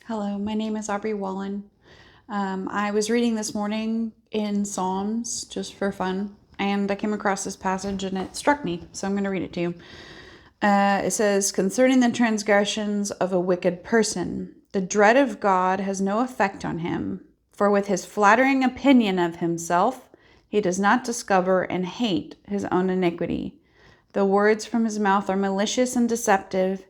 Hello, my name is Aubrey Wallen. I was reading this morning in Psalms just for fun, and I came across this passage and it struck me, so I'm going to read it to you. It says, "Concerning the transgressions of a wicked person, the dread of God has no effect on him, for with his flattering opinion of himself, he does not discover and hate his own iniquity. The words from his mouth are malicious and deceptive.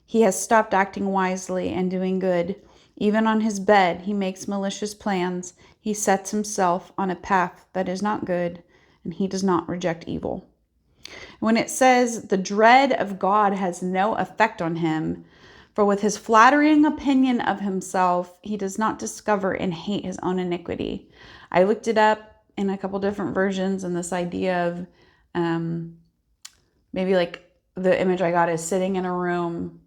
He has stopped acting wisely and doing good. Even on his bed, he makes malicious plans. He sets himself on a path that is not good, and he does not reject evil." When it says the dread of God has no effect on him, for with his flattering opinion of himself, he does not discover and hate his own iniquity. I looked it up in a couple different versions, and this idea of maybe like the image I got is sitting in a room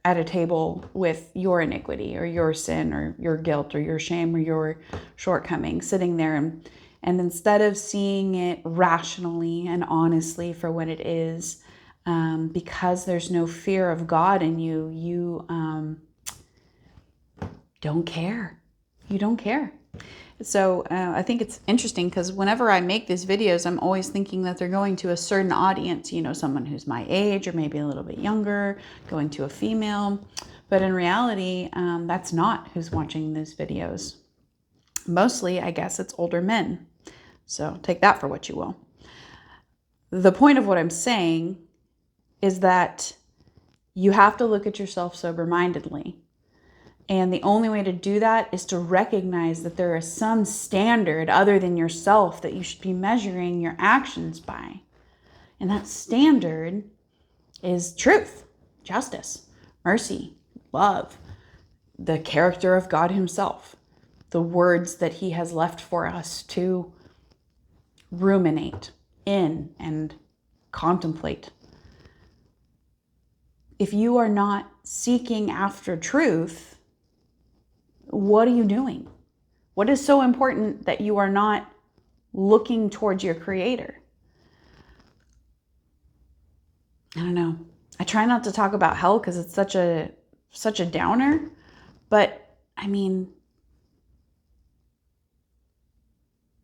at a table with your iniquity or your sin or your guilt or your shame or your shortcoming, sitting there and instead of seeing it rationally and honestly for what it is, because there's no fear of God in you, you don't care. You don't care. So I think it's interesting because whenever I make these videos, I'm always thinking that they're going to a certain audience, someone who's my age or maybe a little bit younger, going to a female. But in reality, that's not who's watching these videos. Mostly, I guess it's older men. So take that for what you will. The point of what I'm saying is that you have to look at yourself sober-mindedly. And the only way to do that is to recognize that there is some standard other than yourself that you should be measuring your actions by. And that standard is truth, justice, mercy, love, the character of God himself, the words that he has left for us to ruminate in and contemplate. If you are not seeking after truth, what are you doing? What is so important that you are not looking towards your Creator? I don't know. I try not to talk about hell because it's such a downer, but I mean,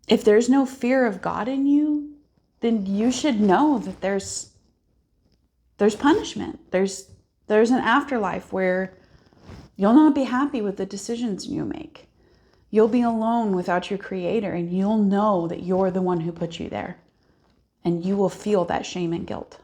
if there's no fear of God in you, then you should know that there's punishment. There's an afterlife where you'll not be happy with the decisions you make. You'll be alone without your Creator, and you'll know that you're the one who put you there. And you will feel that shame and guilt.